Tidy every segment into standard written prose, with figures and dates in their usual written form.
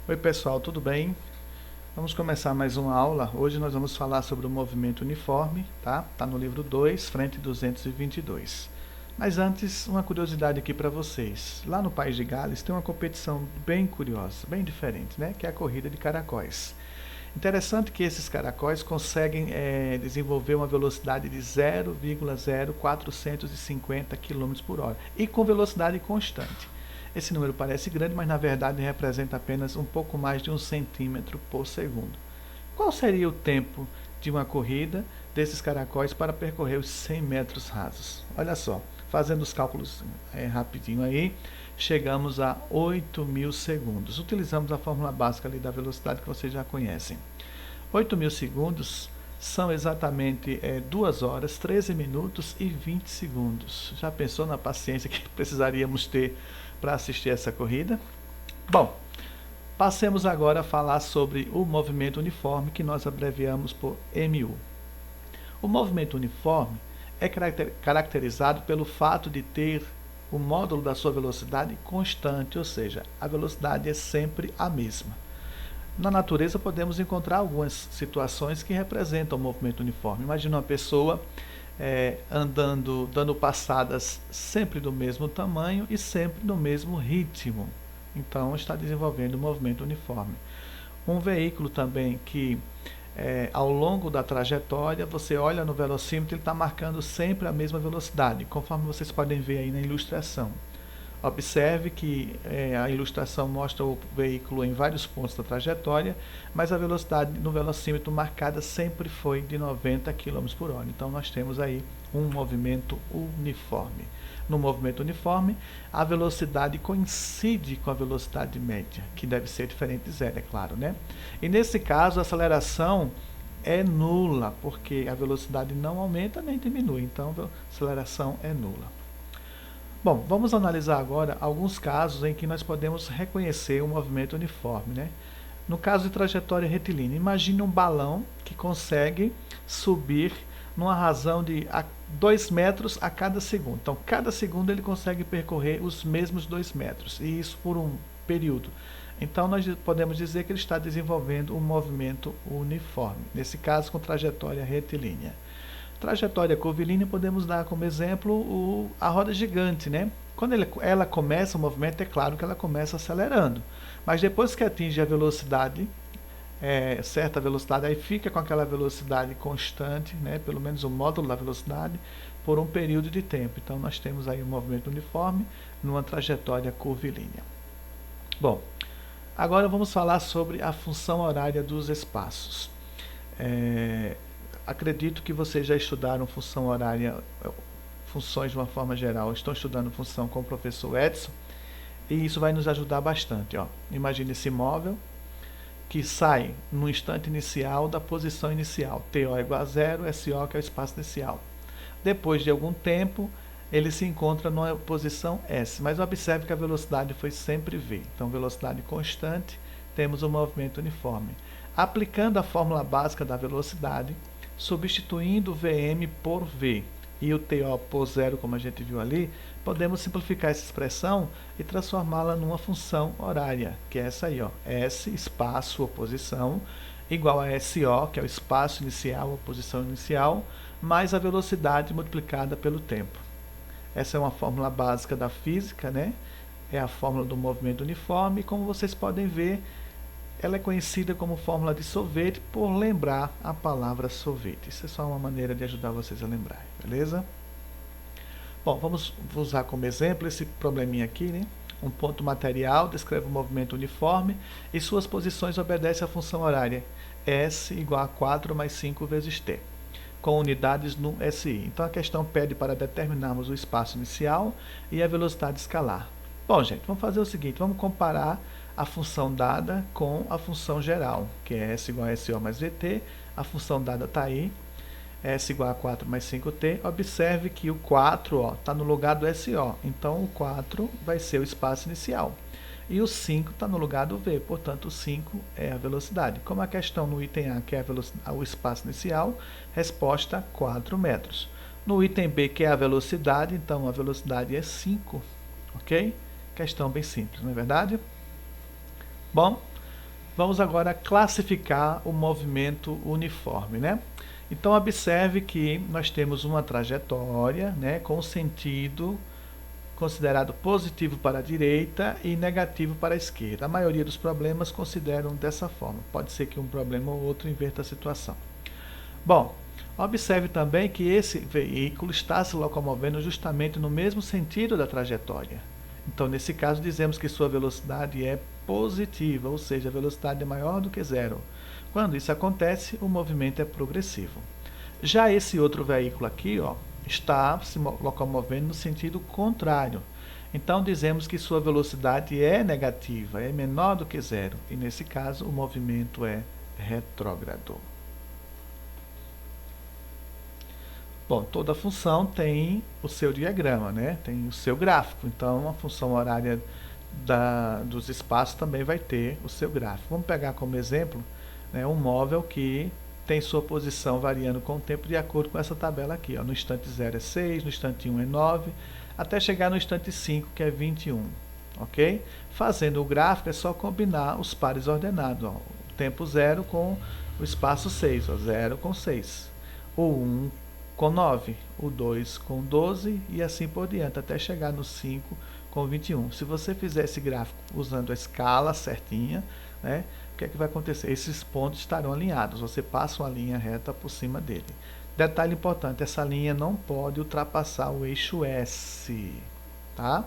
Oi pessoal, tudo bem? Vamos começar mais uma aula. Hoje nós vamos falar sobre o movimento uniforme, tá? Tá no livro 2, frente 222. Mas antes, uma curiosidade aqui para vocês. Lá no País de Gales tem uma competição bem curiosa, bem diferente, né? Que é a corrida de caracóis. Interessante que esses caracóis conseguem desenvolver uma velocidade de 0,0450 km por hora e com velocidade constante. Esse número parece grande, mas na verdade representa apenas um pouco mais de 1 cm por segundo. Qual seria o tempo de uma corrida desses caracóis para percorrer os 100 metros rasos? Olha só, fazendo os cálculos rapidinho aí, chegamos a 8.000 segundos. Utilizamos a fórmula básica ali da velocidade que vocês já conhecem. 8.000 segundos são exatamente 2 horas, 13 minutos e 20 segundos. Já pensou na paciência que precisaríamos ter para assistir essa corrida? Bom, passemos agora a falar sobre o movimento uniforme, que nós abreviamos por MU. O movimento uniforme é caracterizado pelo fato de ter o módulo da sua velocidade constante, ou seja, a velocidade é sempre a mesma. Na natureza podemos encontrar algumas situações que representam o movimento uniforme. Imagina uma pessoa andando, dando passadas sempre do mesmo tamanho e sempre no mesmo ritmo. Então está desenvolvendo o movimento uniforme. Um veículo também que ao longo da trajetória, você olha no velocímetro, ele está marcando sempre a mesma velocidade, conforme vocês podem ver aí na ilustração. Observe que a ilustração mostra o veículo em vários pontos da trajetória, mas a velocidade no velocímetro marcada sempre foi de 90 km por hora. Então nós temos aí um movimento uniforme. No movimento uniforme, a velocidade coincide com a velocidade média, que deve ser diferente de zero, é claro, né? E nesse caso, a aceleração é nula, porque a velocidade não aumenta nem diminui, então a aceleração é nula. Bom, vamos analisar agora alguns casos em que nós podemos reconhecer o movimento uniforme, né? No caso de trajetória retilínea, imagine um balão que consegue subir numa razão de 2 metros a cada segundo. Então, cada segundo ele consegue percorrer os mesmos 2 metros, e isso por um período. Então, nós podemos dizer que ele está desenvolvendo um movimento uniforme, nesse caso com trajetória retilínea. Trajetória curvilínea podemos dar como exemplo a roda gigante, né? Quando ela começa o movimento, é claro que ela começa acelerando, mas depois que atinge a velocidade, certa velocidade, aí fica com aquela velocidade constante, né? Pelo menos o módulo da velocidade, por um período de tempo. Então nós temos aí um movimento uniforme numa trajetória curvilínea. Bom, agora vamos falar sobre a função horária dos espaços. Acredito que vocês já estudaram função horária, funções de uma forma geral, estão estudando função com o professor Edson, e isso vai nos ajudar bastante. Ó. Imagine esse móvel que sai no instante inicial da posição inicial, TO é igual a zero, SO que é o espaço inicial. Depois de algum tempo, ele se encontra numa posição S, mas observe que a velocidade foi sempre V. Então, velocidade constante, temos um movimento uniforme. Aplicando a fórmula básica da velocidade, substituindo Vm por V e o TO por zero, como a gente viu ali, podemos simplificar essa expressão e transformá-la numa função horária, que é essa aí, ó, S, espaço, oposição, igual a SO, que é o espaço inicial, oposição inicial, mais a velocidade multiplicada pelo tempo. Essa é uma fórmula básica da física, né? É a fórmula do movimento uniforme, e como vocês podem ver, ela é conhecida como fórmula de sorvete por lembrar a palavra sorvete. Isso é só uma maneira de ajudar vocês a lembrar, beleza? Bom, vamos usar como exemplo esse probleminha aqui, né? Um ponto material descreve o movimento uniforme e suas posições obedecem à função horária S igual a 4 mais 5 vezes T, com unidades no SI. Então a questão pede para determinarmos o espaço inicial e a velocidade escalar. Bom, gente, vamos fazer o seguinte, vamos comparar a função dada com a função geral, que é S igual a SO mais VT, a função dada está aí, S igual a 4 mais 5T, observe que o 4 está no lugar do SO, então o 4 vai ser o espaço inicial, e o 5 está no lugar do V, portanto o 5 é a velocidade. Como a questão no item A, que é o espaço inicial, resposta 4 metros. No item B, que é a velocidade, então a velocidade é 5, ok? Questão bem simples, não é verdade? Bom, Vamos agora classificar o movimento uniforme, né? Então observe que nós temos uma trajetória, né, com sentido considerado positivo para a direita e negativo para a esquerda. A maioria dos problemas consideram dessa forma. Pode ser que um problema ou outro inverta a situação. Bom, observe também que esse veículo está se locomovendo justamente no mesmo sentido da trajetória. Então, nesse caso, dizemos que sua velocidade é positiva, ou seja, a velocidade é maior do que zero. Quando isso acontece, o movimento é progressivo. Já esse outro veículo aqui, ó, está se locomovendo no sentido contrário. Então, dizemos que sua velocidade é negativa, é menor do que zero. E, nesse caso, o movimento é retrógrado. Bom, toda função tem o seu diagrama, né? Tem o seu gráfico. Então, a função horária dos espaços também vai ter o seu gráfico. Vamos pegar como exemplo, né, um móvel que tem sua posição variando com o tempo de acordo com essa tabela aqui. Ó. No instante 0 é 6, no instante 1 é 9, até chegar no instante 5, que é 21. Ok? Fazendo o gráfico é só combinar os pares ordenados. Ó. O tempo 0 com o espaço 6, ó, 0 com 6. O 1 com 9, o 2 com 12 e assim por diante, até chegar no 5 com 21. Se você fizer esse gráfico usando a escala certinha, né, o que é que vai acontecer? Esses pontos estarão alinhados, você passa uma linha reta por cima dele. Detalhe importante, essa linha não pode ultrapassar o eixo S, tá?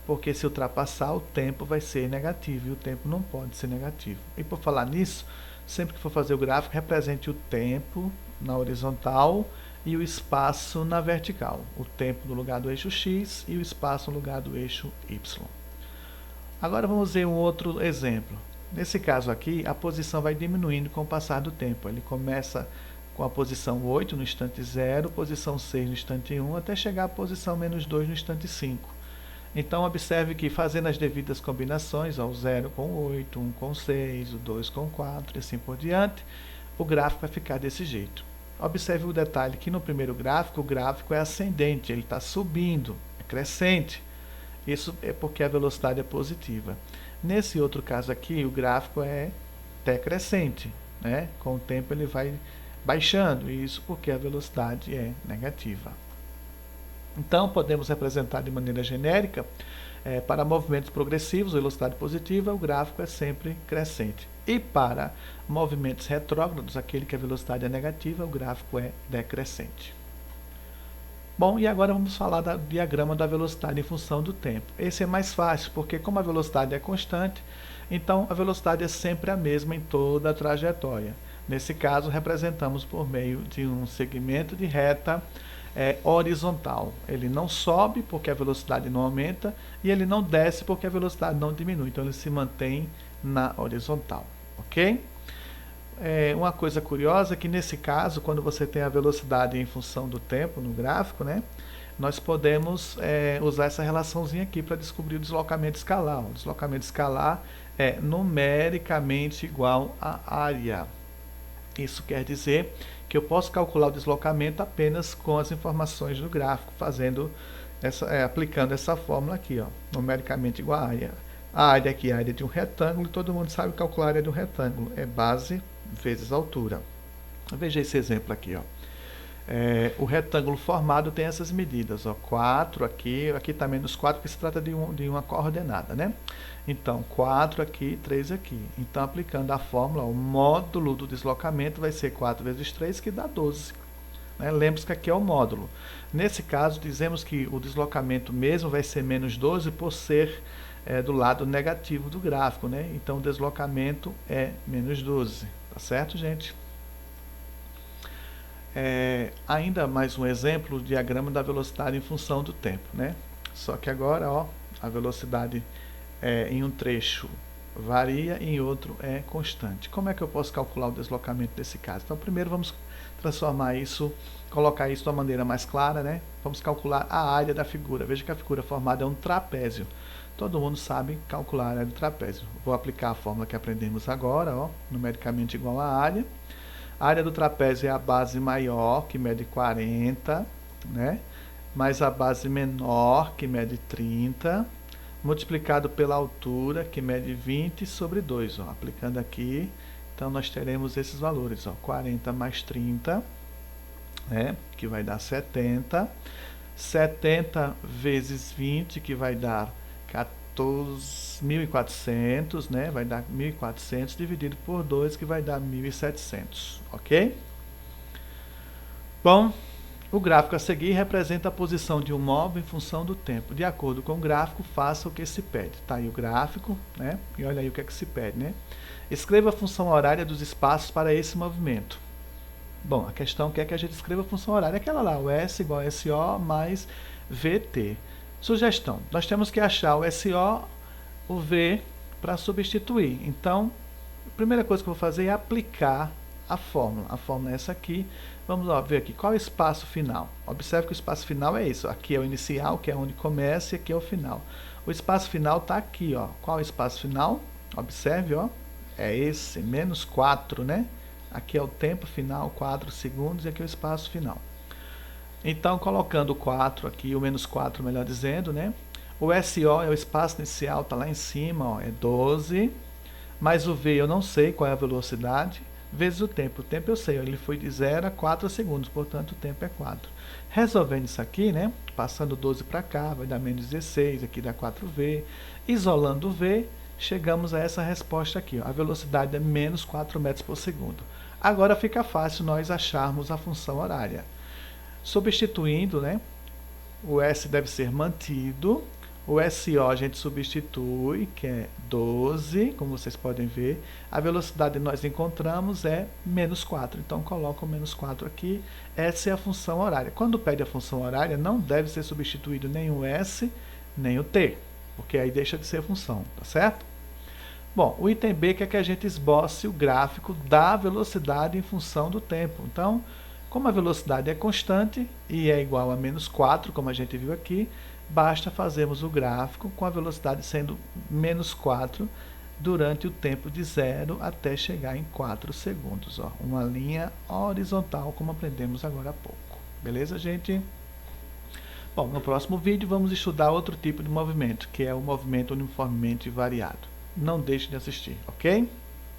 Porque se ultrapassar, o tempo vai ser negativo e o tempo não pode ser negativo. E por falar nisso, sempre que for fazer o gráfico, represente o tempo na horizontal e o espaço na vertical. O tempo no lugar do eixo X e o espaço no lugar do eixo Y. Agora vamos ver um outro exemplo. Nesse caso aqui, a posição vai diminuindo com o passar do tempo. Ele começa com a posição 8 no instante 0, posição 6 no instante 1, até chegar à posição menos 2 no instante 5. Então, observe que fazendo as devidas combinações, ó, o 0 com 8, 1 com 6, o 2 com 4 e assim por diante, o gráfico vai ficar desse jeito. Observe o detalhe que no primeiro gráfico, o gráfico é ascendente, ele está subindo, é crescente. Isso é porque a velocidade é positiva. Nesse outro caso aqui, o gráfico é decrescente, né? Com o tempo ele vai baixando, isso porque a velocidade é negativa. Então, podemos representar de maneira genérica, para movimentos progressivos, velocidade positiva, o gráfico é sempre crescente. E para movimentos retrógrados, aquele que a velocidade é negativa, o gráfico é decrescente. Bom, e agora vamos falar do diagrama da velocidade em função do tempo. Esse é mais fácil, porque como a velocidade é constante, então a velocidade é sempre a mesma em toda a trajetória. Nesse caso, representamos por meio de um segmento de reta horizontal. Ele não sobe porque a velocidade não aumenta e ele não desce porque a velocidade não diminui. Então ele se mantém na horizontal, ok? Uma coisa curiosa é que nesse caso, quando você tem a velocidade em função do tempo no gráfico, né, nós podemos usar essa relaçãozinha aqui para descobrir o deslocamento escalar. O deslocamento escalar é numericamente igual à área. Isso quer dizer que eu posso calcular o deslocamento apenas com as informações do gráfico, aplicando essa fórmula aqui, ó, numericamente igual à área. A área aqui é a área de um retângulo, e todo mundo sabe calcular a área de um retângulo, é base vezes altura. Veja esse exemplo aqui, ó. O retângulo formado tem essas medidas, ó, 4 aqui está menos 4 porque se trata de uma coordenada, né? Então, 4 aqui, 3 aqui. Então, aplicando a fórmula, o módulo do deslocamento vai ser 4 vezes 3, que dá 12. Né? Lembre-se que aqui é o módulo. Nesse caso, dizemos que o deslocamento mesmo vai ser menos 12 por ser do lado negativo do gráfico, né? Então, o deslocamento é menos 12. Tá certo, gente? Ainda mais um exemplo, o diagrama da velocidade em função do tempo, né? Só que agora, ó, a velocidade em um trecho varia e em outro é constante. Como é que eu posso calcular o deslocamento desse caso? Então, primeiro vamos transformar isso, colocar isso de uma maneira mais clara, né? Vamos calcular a área da figura. Veja que a figura formada é um trapézio. Todo mundo sabe calcular a área do trapézio. Vou aplicar a fórmula que aprendemos agora, ó, numericamente igual à área. A área do trapézio é a base maior, que mede 40, né? Mais a base menor, que mede 30, multiplicado pela altura, que mede 20 sobre 2, ó, aplicando aqui, então nós teremos esses valores, ó, 40 mais 30, né, que vai dar 70, 70 vezes 20, que vai dar 14.400, né, vai dar 1.400 dividido por 2, que vai dar 1.700, ok? Bom, o gráfico a seguir representa a posição de um móvel em função do tempo. De acordo com o gráfico, faça o que se pede. Está aí o gráfico, né? E olha aí o que é que se pede, né? Escreva a função horária dos espaços para esse movimento. Bom, a questão quer que a gente escreva a função horária, aquela lá, o S igual a SO mais VT. Sugestão, nós temos que achar o SO, o V, para substituir. Então, a primeira coisa que eu vou fazer é aplicar a fórmula. A fórmula é essa aqui. Vamos lá, ver aqui, qual é o espaço final? Observe que o espaço final é isso. Aqui é o inicial, que é onde começa, e aqui é o final. O espaço final está aqui, ó. Qual é o espaço final? Observe, ó. É esse, menos 4, né? Aqui é o tempo final, 4 segundos, e aqui é o espaço final. Então, colocando o 4 aqui, o menos 4, melhor dizendo, né? O SO é o espaço inicial, está lá em cima, ó, é 12. Mais o V eu não sei qual é a velocidade, vezes o tempo. O tempo eu sei, ó, ele foi de 0 a 4 segundos, portanto o tempo é 4. Resolvendo isso aqui, né? Passando 12 para cá, vai dar menos 16, aqui dá 4V. Isolando o V, chegamos a essa resposta aqui, ó. A velocidade é menos 4 metros por segundo. Agora fica fácil nós acharmos a função horária. Substituindo, né? O S deve ser mantido. O SO a gente substitui, que é 12, como vocês podem ver. A velocidade que nós encontramos é menos 4. Então, coloca o menos 4 aqui. Essa é a função horária. Quando pede a função horária, não deve ser substituído nem o S, nem o T, porque aí deixa de ser função, tá certo? Bom, o item B quer que a gente esboce o gráfico da velocidade em função do tempo. Então, como a velocidade é constante e é igual a menos 4, como a gente viu aqui, basta fazermos o gráfico com a velocidade sendo menos 4 durante o tempo de 0 até chegar em 4 segundos. Ó. Uma linha horizontal, como aprendemos agora há pouco. Beleza, gente? Bom, no próximo vídeo vamos estudar outro tipo de movimento, que é o movimento uniformemente variado. Não deixe de assistir, ok?